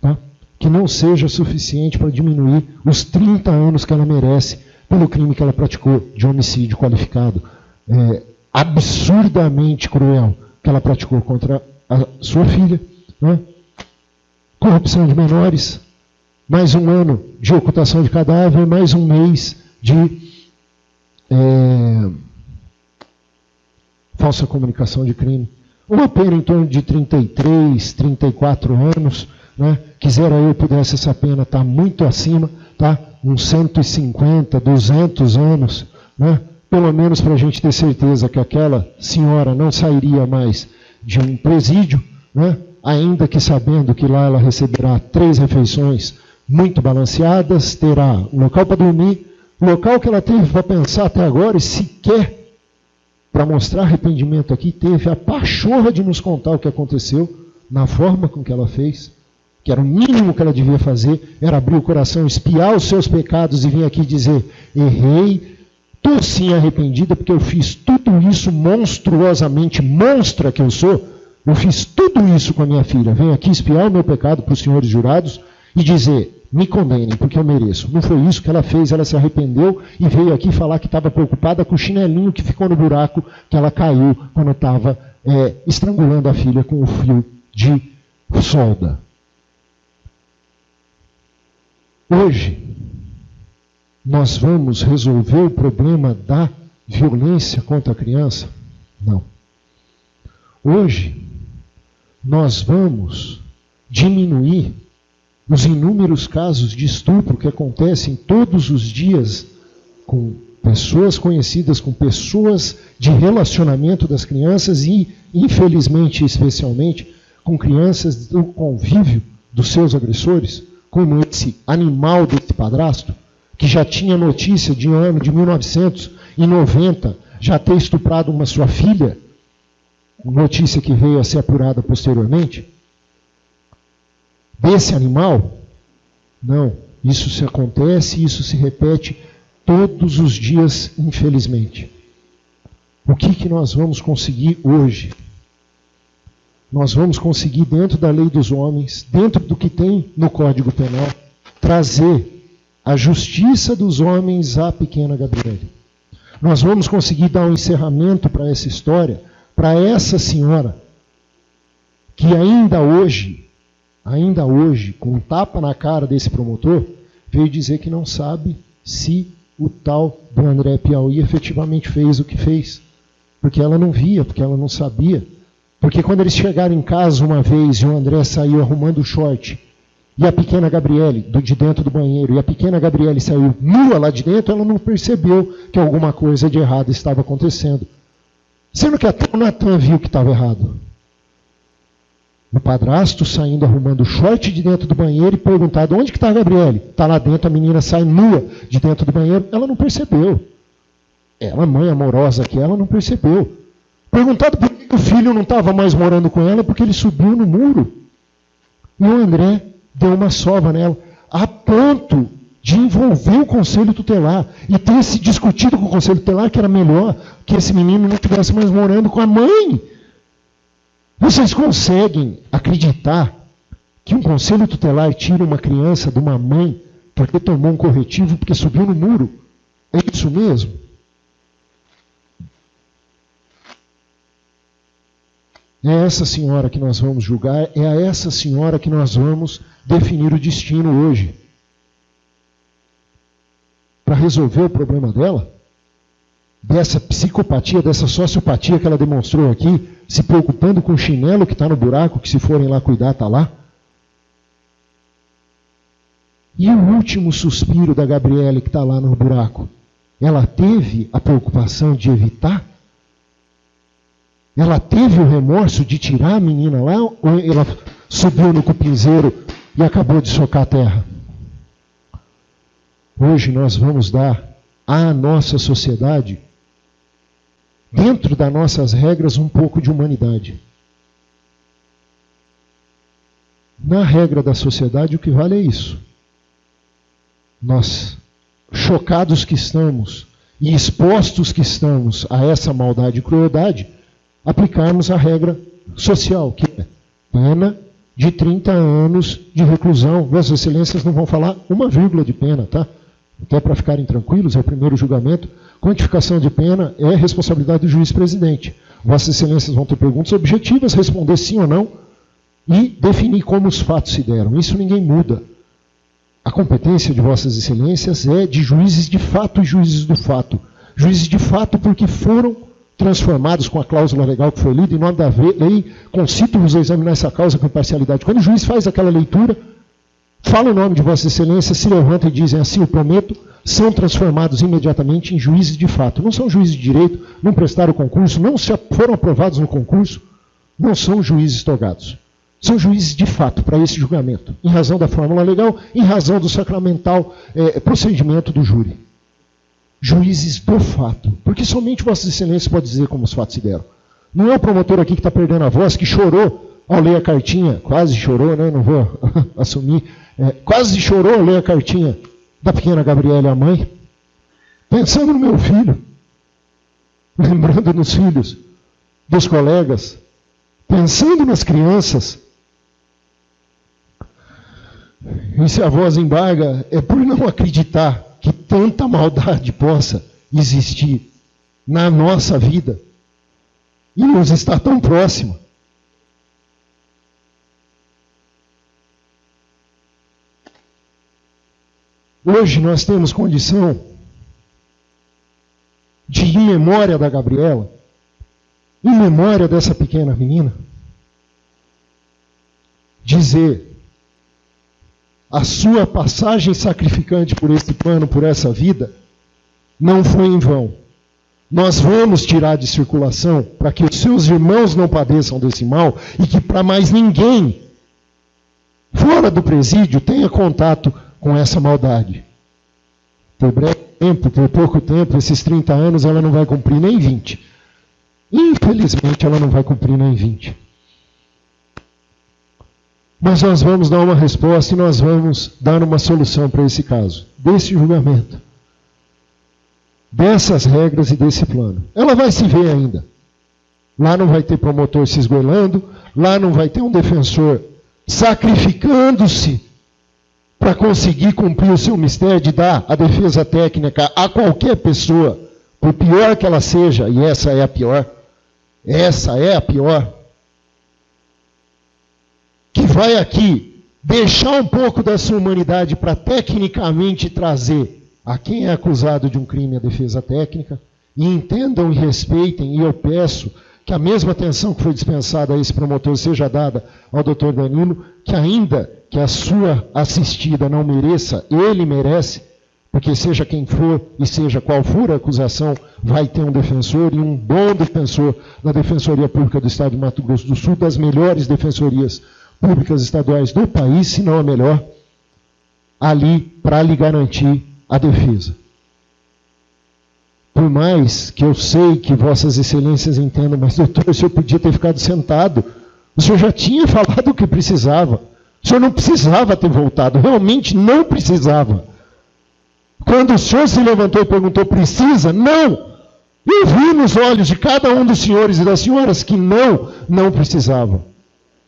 Tá? Que não seja suficiente para diminuir os 30 anos que ela merece pelo crime que ela praticou de homicídio qualificado. absurdamente cruel que ela praticou contra a sua filha, né? Corrupção de menores, mais um ano de ocultação de cadáver, mais um mês de falsa comunicação de crime. Uma pena em torno de 33, 34 anos, né? Quisera eu pudesse essa pena estar muito acima, tá? Uns 150, 200 anos, né? Pelo menos para a gente ter certeza que aquela senhora não sairia mais de um presídio, né? Ainda que sabendo que lá ela receberá 3 refeições muito balanceadas, terá um local para dormir, local que ela teve para pensar até agora e sequer para mostrar arrependimento aqui, teve a pachorra de nos contar o que aconteceu, na forma com que ela fez, que era o mínimo que ela devia fazer, era abrir o coração, espiar os seus pecados e vir aqui dizer, errei, estou sim arrependida porque eu fiz tudo isso monstruosamente, monstra que eu sou, eu fiz tudo isso com a minha filha, venho aqui espiar o meu pecado para os senhores jurados e dizer, me condenem, porque eu mereço. Não foi isso que ela fez, ela se arrependeu e veio aqui falar que estava preocupada com o chinelinho que ficou no buraco que ela caiu quando estava estrangulando a filha com o fio de solda. Hoje, nós vamos resolver o problema da violência contra a criança? Não. Hoje, nós vamos diminuir os inúmeros casos de estupro que acontecem todos os dias com pessoas conhecidas, com pessoas de relacionamento das crianças e, infelizmente, especialmente, com crianças do convívio dos seus agressores, como esse animal desse padrasto, que já tinha notícia de ano de 1990, já ter estuprado uma sua filha, notícia que veio a ser apurada posteriormente. Desse animal? Não. Isso se acontece, isso se repete todos os dias, infelizmente. O que nós vamos conseguir hoje? Nós vamos conseguir, dentro da lei dos homens, dentro do que tem no Código Penal, trazer a justiça dos homens à pequena Gabriele. Nós vamos conseguir dar um encerramento para essa história, para essa senhora, que ainda hoje, com um tapa na cara desse promotor, veio dizer que não sabe se o tal do André Piauí efetivamente fez o que fez. Porque ela não via, porque ela não sabia. Porque quando eles chegaram em casa uma vez e o André saiu arrumando o short, e a pequena Gabriele, de dentro do banheiro, e a pequena Gabriele saiu nua lá de dentro, ela não percebeu que alguma coisa de errado estava acontecendo. Sendo que até o Natan viu que estava errado. O padrasto saindo arrumando o short de dentro do banheiro e perguntado, onde que está a Gabriele? Está lá dentro, a menina sai nua de dentro do banheiro. Ela não percebeu. Ela, mãe amorosa que ela, não percebeu. Perguntado por que o filho não estava mais morando com ela, porque ele subiu no muro. E o André deu uma sova nela, a ponto de envolver o conselho tutelar e ter se discutido com o conselho tutelar que era melhor que esse menino não estivesse mais morando com a mãe. Vocês conseguem acreditar que um conselho tutelar tira uma criança de uma mãe porque tomou um corretivo, porque subiu no muro? É isso mesmo? É essa senhora que nós vamos julgar, é a essa senhora que nós vamos definir o destino hoje. Para resolver o problema dela, dessa psicopatia, dessa sociopatia que ela demonstrou aqui, se preocupando com o chinelo que está no buraco, que se forem lá cuidar, está lá. E o último suspiro da Gabriele que está lá no buraco, ela teve a preocupação de evitar? Ela teve o remorso de tirar a menina lá, ou ela subiu no cupinzeiro e acabou de socar a terra? Hoje nós vamos dar à nossa sociedade, dentro das nossas regras, um pouco de humanidade. Na regra da sociedade, o que vale é isso. Nós, chocados que estamos e expostos que estamos a essa maldade e crueldade, aplicarmos a regra social, que é pena de 30 anos de reclusão. Vossas Excelências não vão falar uma vírgula de pena, tá? Até para ficarem tranquilos, é o primeiro julgamento. Quantificação de pena é responsabilidade do juiz-presidente. Vossas Excelências vão ter perguntas objetivas, responder sim ou não e definir como os fatos se deram. Isso ninguém muda. A competência de Vossas Excelências é de juízes de fato e juízes do fato. Juízes de fato porque foram transformados com a cláusula legal que foi lida, em nome da lei, concito-vos a examinar essa causa com imparcialidade. Quando o juiz faz aquela leitura, fala o nome de Vossas Excelências, se levantam e dizem assim, eu prometo, são transformados imediatamente em juízes de fato. Não são juízes de direito, não prestaram concurso, não foram aprovados no concurso, não são juízes togados. São juízes de fato para esse julgamento, em razão da fórmula legal, em razão do sacramental procedimento do júri. Juízes do fato, porque somente Vossas Excelências podem dizer como os fatos se deram. Não é o promotor aqui que está perdendo a voz, que chorou ao ler a cartinha, quase chorou, né? Não vou assumir, quase chorou ao ler a cartinha da pequena Gabriela, a mãe, pensando no meu filho, lembrando nos filhos dos colegas, pensando nas crianças. E se a voz embarga, é por não acreditar que tanta maldade possa existir na nossa vida e nos está tão próxima. Hoje nós temos condição de, em memória da Gabriela, em memória dessa pequena menina, dizer a sua passagem sacrificante por esse plano, por essa vida, não foi em vão. Nós vamos tirar de circulação para que os seus irmãos não padeçam desse mal e que para mais ninguém fora do presídio tenha contato com essa maldade. Por breve tempo, por pouco tempo, esses 30 anos ela não vai cumprir nem 20. Infelizmente ela não vai cumprir nem 20. Mas nós vamos dar uma resposta e nós vamos dar uma solução para esse caso, desse julgamento, dessas regras e desse plano. Ela vai se ver ainda. Lá não vai ter promotor se esgoelando, lá não vai ter um defensor sacrificando-se para conseguir cumprir o seu mistério de dar a defesa técnica a qualquer pessoa, por pior que ela seja, e essa é a pior, que vai aqui deixar um pouco da sua humanidade para tecnicamente trazer a quem é acusado de um crime a defesa técnica, e entendam e respeitem, e eu peço que a mesma atenção que foi dispensada a esse promotor seja dada ao doutor Danilo, que ainda que a sua assistida não mereça, ele merece, porque seja quem for e seja qual for a acusação, vai ter um defensor e um bom defensor na Defensoria Pública do Estado de Mato Grosso do Sul, das melhores defensorias públicas estaduais do país, se não a melhor, ali para lhe garantir a defesa. Por mais que eu sei que Vossas Excelências entendam, mas doutor, o senhor podia ter ficado sentado, o senhor já tinha falado o que precisava, o senhor não precisava ter voltado, realmente não precisava. Quando o senhor se levantou e perguntou, precisa? Não! Eu vi nos olhos de cada um dos senhores e das senhoras que não precisavam.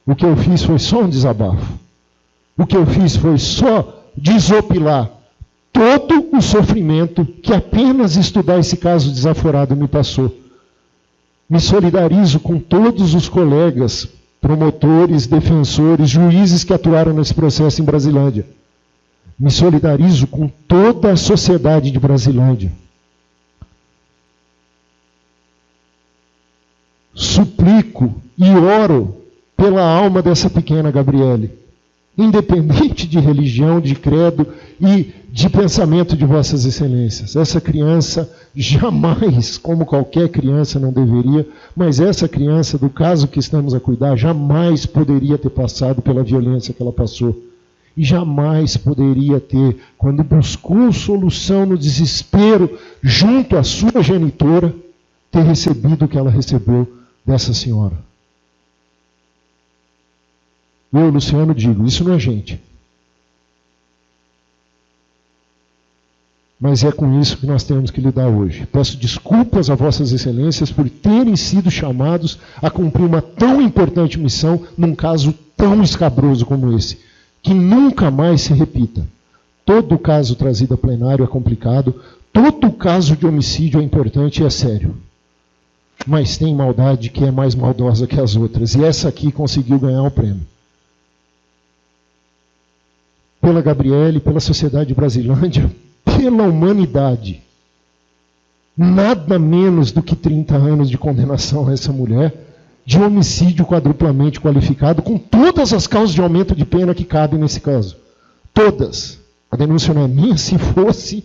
O que eu fiz foi só um desabafo. O que eu fiz foi só desopilar todo o sofrimento que apenas estudar esse caso desaforado me passou. Me solidarizo com todos os colegas, promotores, defensores, juízes que atuaram nesse processo em Brasilândia. Me solidarizo com toda a sociedade de Brasilândia. Suplico e oro pela alma dessa pequena Gabriele, independente de religião, de credo e de pensamento de Vossas Excelências. Essa criança jamais, como qualquer criança não deveria, mas essa criança, do caso que estamos a cuidar, jamais poderia ter passado pela violência que ela passou. E jamais poderia ter, quando buscou solução no desespero, junto à sua genitora, ter recebido o que ela recebeu dessa senhora. Eu, Luciano, digo, isso não é gente. Mas é com isso que nós temos que lidar hoje. Peço desculpas a Vossas Excelências por terem sido chamados a cumprir uma tão importante missão num caso tão escabroso como esse, que nunca mais se repita. Todo caso trazido a plenário é complicado, Todo caso de homicídio é importante e é sério. Mas tem maldade que é mais maldosa que as outras. E essa aqui conseguiu ganhar o prêmio. Pela Gabriele, pela sociedade Brasilândia, pela humanidade. Nada menos do que 30 anos de condenação a essa mulher, de homicídio quadruplamente qualificado, com todas as causas de aumento de pena que cabem nesse caso. Todas. A denúncia não é minha, se fosse...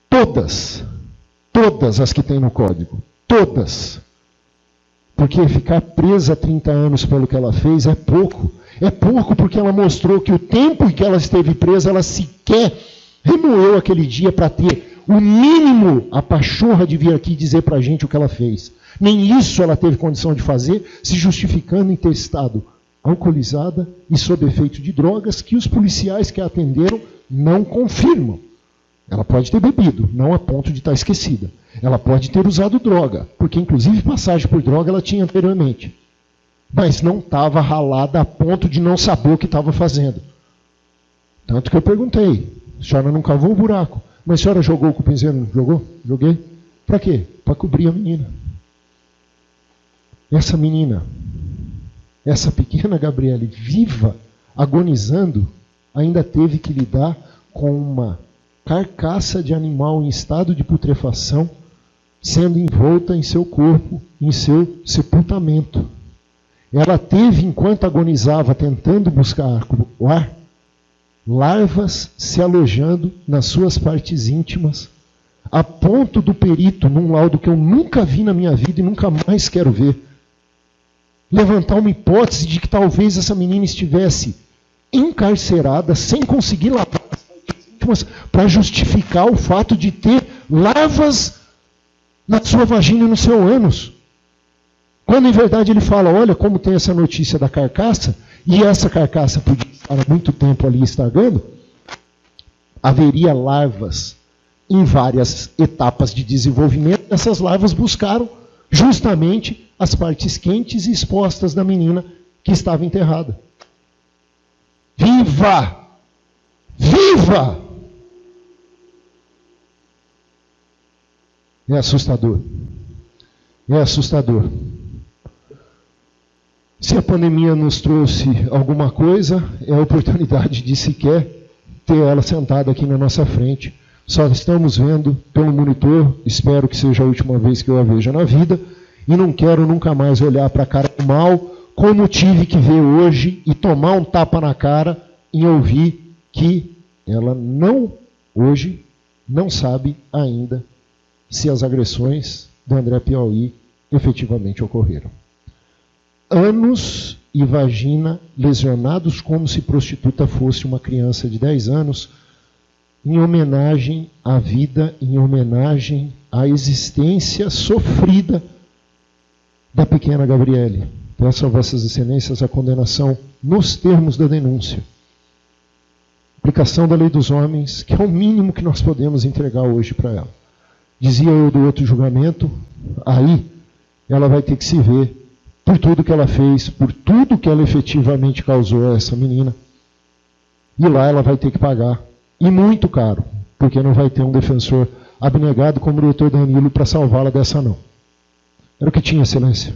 Todas. Todas as que tem no código. Todas. Porque ficar presa 30 anos pelo que ela fez é pouco. É pouco porque ela mostrou que o tempo em que ela esteve presa, ela sequer remoeu aquele dia para ter o mínimo, a pachorra de vir aqui dizer para a gente o que ela fez. Nem isso ela teve condição de fazer, se justificando em ter estado alcoolizada e sob efeito de drogas que os policiais que a atenderam não confirmam. Ela pode ter bebido, não a ponto de estar esquecida. Ela pode ter usado droga, porque inclusive passagem por droga ela tinha anteriormente. Mas não estava ralada a ponto de não saber o que estava fazendo. Tanto que eu perguntei, a senhora não cavou o buraco, mas a senhora jogou o cupinzeiro, não jogou? Joguei. Para quê? Para cobrir a menina. Essa menina, essa pequena Gabriele, viva, agonizando, ainda teve que lidar com uma carcaça de animal em estado de putrefação, sendo envolta em seu corpo, em seu sepultamento. Ela teve, enquanto agonizava, tentando buscar o ar, larvas se alojando nas suas partes íntimas, a ponto do perito, num laudo que eu nunca vi na minha vida e nunca mais quero ver, levantar uma hipótese de que talvez essa menina estivesse encarcerada, sem conseguir lavar as partes íntimas, para justificar o fato de ter larvas na sua vagina e no seu ânus. Quando em verdade ele fala, olha como tem essa notícia da carcaça, e essa carcaça podia estar há muito tempo ali estragando, haveria larvas em várias etapas de desenvolvimento. Essas larvas buscaram justamente as partes quentes e expostas da menina que estava enterrada. Viva! Viva! É assustador. É assustador. Se a pandemia nos trouxe alguma coisa, é a oportunidade de sequer ter ela sentada aqui na nossa frente. Só estamos vendo pelo monitor, espero que seja a última vez que eu a veja na vida, e não quero nunca mais olhar para a cara do mal, como tive que ver hoje e tomar um tapa na cara em ouvir que ela hoje não sabe ainda se as agressões do André Piauí efetivamente ocorreram. Ânus e vagina lesionados como se prostituta fosse uma criança de 10 anos, em homenagem à vida, em homenagem à existência sofrida da pequena Gabriele. Peço a vossas excelências a condenação nos termos da denúncia. Aplicação da lei dos homens, que é o mínimo que nós podemos entregar hoje para ela. Dizia eu do outro julgamento, aí ela vai ter que se ver por tudo que ela fez, por tudo que ela efetivamente causou a essa menina. E lá ela vai ter que pagar. E muito caro, porque não vai ter um defensor abnegado como o doutor Danilo para salvá-la dessa não. Era o que tinha, excelência.